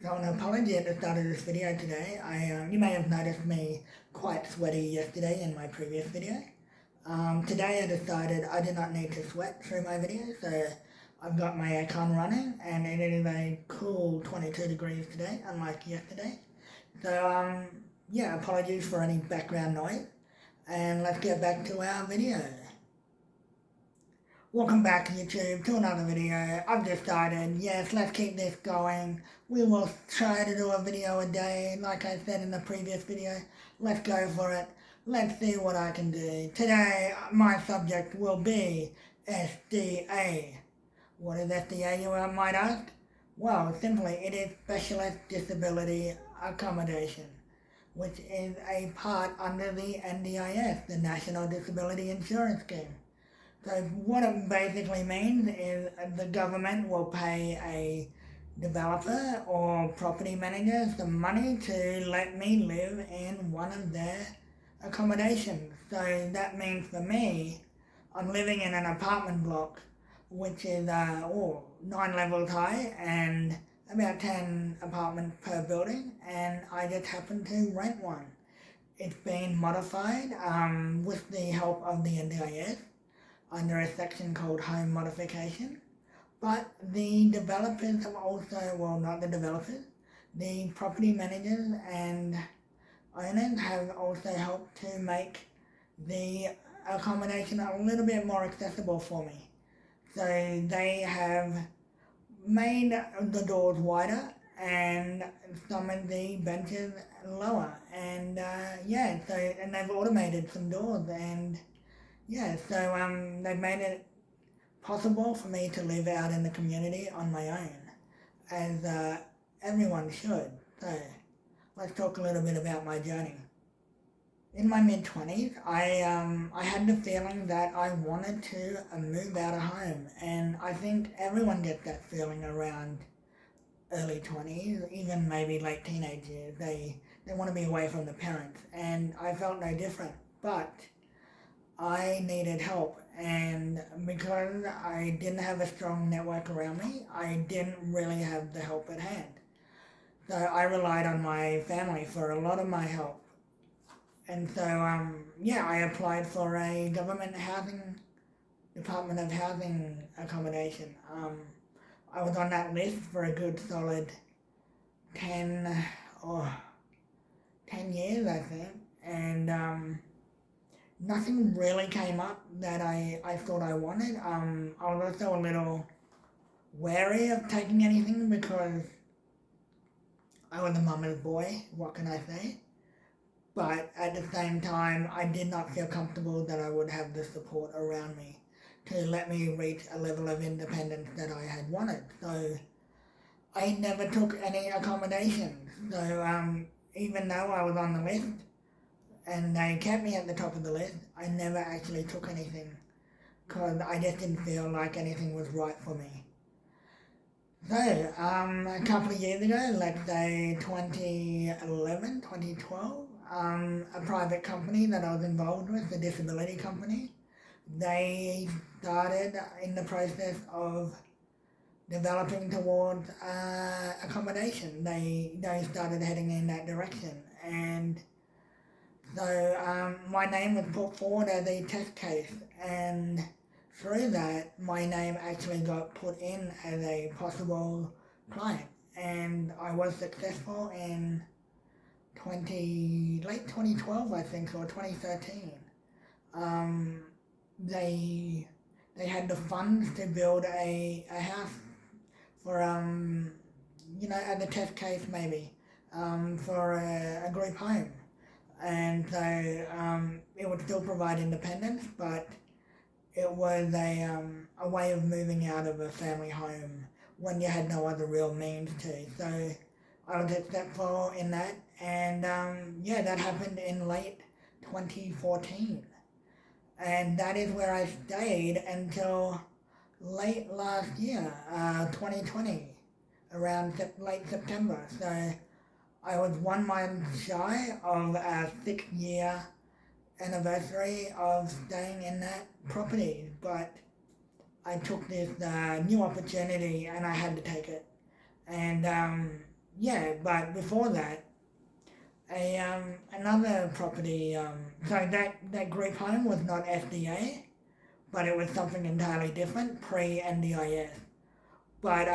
So an apology at the start of this video today. You may have noticed me quite sweaty yesterday in my previous video. Today I decided I did not need to sweat through my video, so I've got my aircon running and it is a cool 22 degrees today, unlike yesterday. So yeah, apologies for any background noise, and let's get back to our video. Welcome back YouTube to another video. I've decided, yes, let's keep this going. We will try to do a video a day, like I said in the previous video. Let's go for it. Let's see what I can do. Today, my subject will be SDA. What is SDA, you might ask? Well, simply, it is Specialist Disability Accommodation, which is a part under the NDIS, the National Disability Insurance Scheme. So what it basically means is the government will pay a developer or property manager some money to let me live in one of their accommodations. So that means for me, I'm living in an apartment block which is 9 levels high and about 10 apartments per building, and I just happen to rent one. It's been modified with the help of the NDIS under a section called Home Modification, but the developers have also, well, not the developers, the property managers and owners have also helped to make the accommodation a little bit more accessible for me. So they have made the doors wider and some of the benches lower, and and they've automated some doors, and they've made it possible for me to live out in the community on my own, as everyone should. So let's talk a little bit about my journey. In my mid-20s, I had the feeling that I wanted to move out of home, and I think everyone gets that feeling around early 20s, even maybe late teenage years. They want to be away from the parents, and I felt no different, but I needed help, and because I didn't have a strong network around me, I didn't really have the help at hand. So I relied on my family for a lot of my help. And so, I applied for a Department of Housing accommodation. I was on that list for a good solid 10 years, I think, and nothing really came up that I thought I wanted. I was also a little wary of taking anything because I was a mama's boy, what can I say? But at the same time, I did not feel comfortable that I would have the support around me to let me reach a level of independence that I had wanted. So I never took any accommodations. So even though I was on the list, and they kept me at the top of the list, I never actually took anything because I just didn't feel like anything was right for me. So, a couple of years ago, let's say 2011, 2012, a private company that I was involved with, the disability company, they started in the process of developing towards accommodation. They started heading in that direction, and so my name was put forward as a test case, and through that, my name actually got put in as a possible client, and I was successful in late 2012, I think, or 2013. They had the funds to build a house for as a test case maybe, for a group home. And so it would still provide independence, but it was a way of moving out of a family home when you had no other real means to. So I was successful in that, and that happened in late 2014. And that is where I stayed until late last year, 2020, around late September. So I was 1 month shy of our 6-year anniversary of staying in that property, but I took this new opportunity and I had to take it. And yeah, but before that, another property, so that group home was not FDA, but it was something entirely different, pre-NDIS. But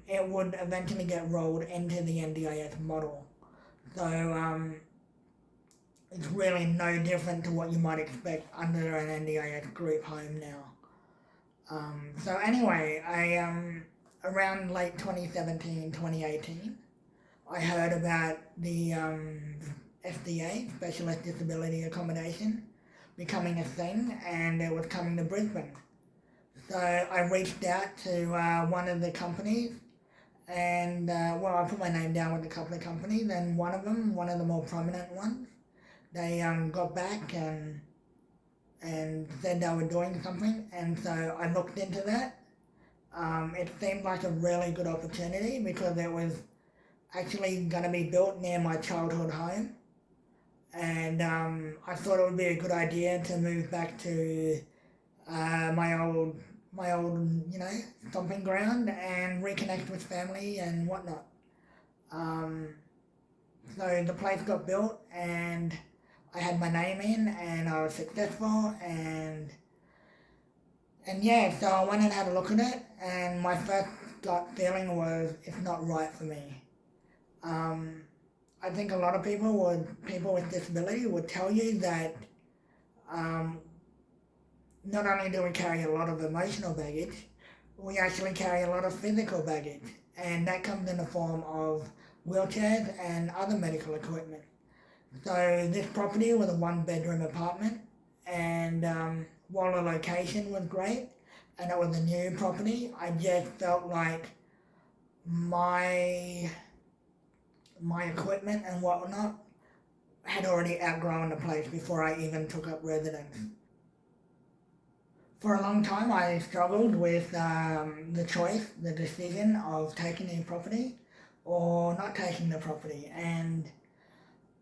it would eventually get rolled into the NDIS model. So it's really no different to what you might expect under an NDIS group home now. So anyway, around late 2017, 2018, I heard about the SDA, Specialist Disability Accommodation, becoming a thing, and it was coming to Brisbane. So I reached out to one of the companies, and I put my name down with a couple of companies, and one of them, one of the more prominent ones, they got back and said they were doing something, and so I looked into that. It seemed like a really good opportunity because it was actually going to be built near my childhood home, and I thought it would be a good idea to move back to my old stomping ground and reconnect with family and whatnot. So the place got built and I had my name in and I was successful and yeah, so I went and had a look at it and my first gut feeling was it's not right for me. I think a lot of people with disability would tell you that not only do we carry a lot of emotional baggage, we actually carry a lot of physical baggage, and that comes in the form of wheelchairs and other medical equipment. So this property was a 1-bedroom apartment, and while the location was great and it was a new property, I just felt like my equipment and whatnot had already outgrown the place before I even took up residence. For a long time I struggled with the decision of taking the property or not taking the property, and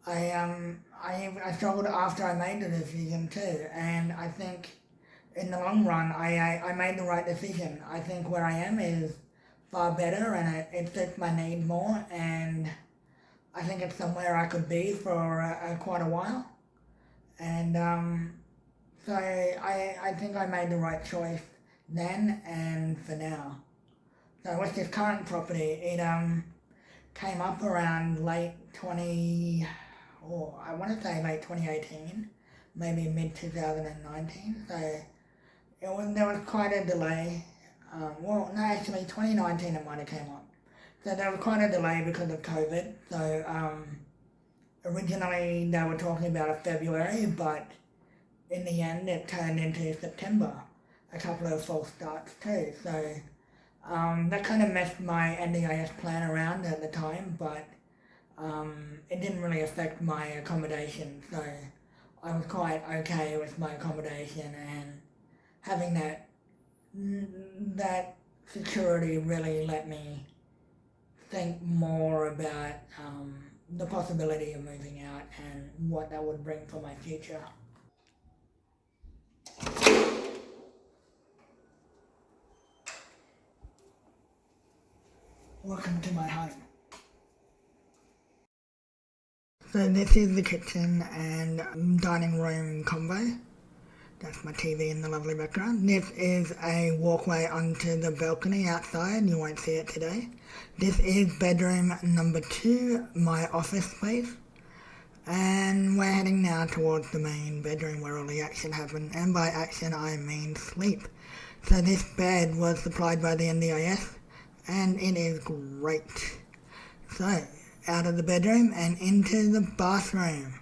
I struggled after I made the decision too, and I think in the long run I made the right decision. I think where I am is far better and it fits my need more, and I think it's somewhere I could be for quite a while, and so I think I made the right choice then and for now. So with this current property, it came up around late 2018, maybe mid 2019. So there was quite a delay. Actually 2019 it might have came up. So there was quite a delay because of COVID. So originally they were talking about a February, but in the end it turned into September, a couple of false starts too. So that kind of messed my NDIS plan around at the time, but it didn't really affect my accommodation. So I was quite okay with my accommodation, and having that security really let me think more about the possibility of moving out and what that would bring for my future. Welcome to my home. So this is the kitchen and dining room combo. That's my TV in the lovely background. This is a walkway onto the balcony outside. You won't see it today. This is bedroom number 2, my office space. And we're heading now towards the main bedroom where all the action happens. And by action I mean sleep. So this bed was supplied by the NDIS and it is great. So out of the bedroom and into the bathroom.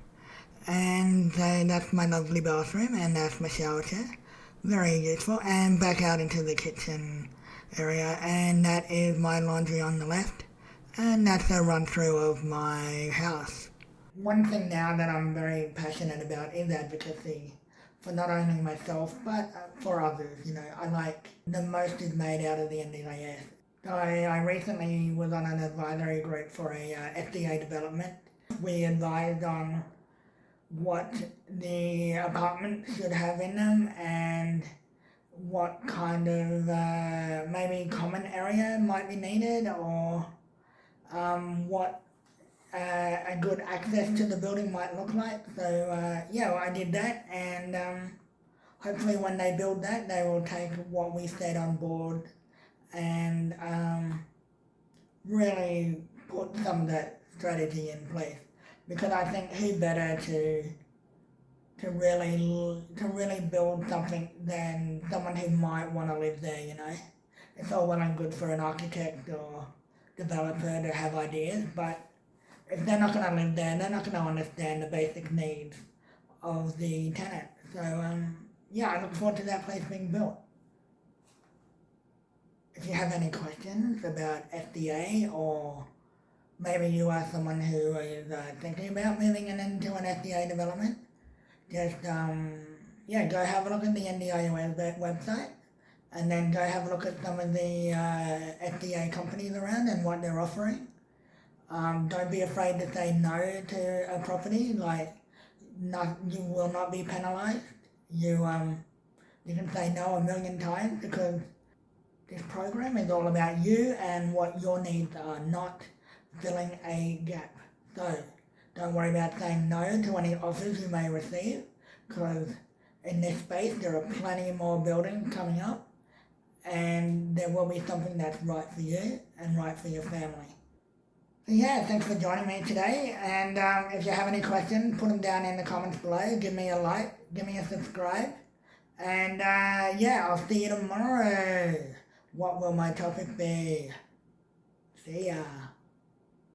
And so that's my lovely bathroom and that's my shower chair. Very useful. And back out into the kitchen area, and that is my laundry on the left. And that's a run through of my house. One thing now that I'm very passionate about is advocacy for not only myself but for others. I like the most is made out of the NDIS. I recently was on an advisory group for a FDA development. We advised on what the apartments should have in them and what kind of maybe common area might be needed, or what a good access to the building might look like. So yeah, well, I did that, and hopefully when they build that, they will take what we said on board and really put some of that strategy in place. Because I think who better to really build something than someone who might want to live there, you know. It's all well and good for an architect or developer to have ideas, but if they're not going to live there, they're not going to understand the basic needs of the tenant. So yeah, I look forward to that place being built. If you have any questions about SDA, or maybe you are someone who is thinking about moving into an SDA development, just yeah, go have a look at the NDIUS website, and then go have a look at some of the SDA companies around and what they're offering. Don't be afraid to say no to a property. Like, you will not be penalised. You can say no a million times, because this program is all about you and what your needs are, not filling a gap. So don't worry about saying no to any offers you may receive, because in this space there are plenty more buildings coming up, and there will be something that's right for you and right for your family. So yeah, thanks for joining me today, and if you have any questions, put them down in the comments below. Give me a like, give me a subscribe, and yeah, I'll see you tomorrow. What will my topic be? See ya.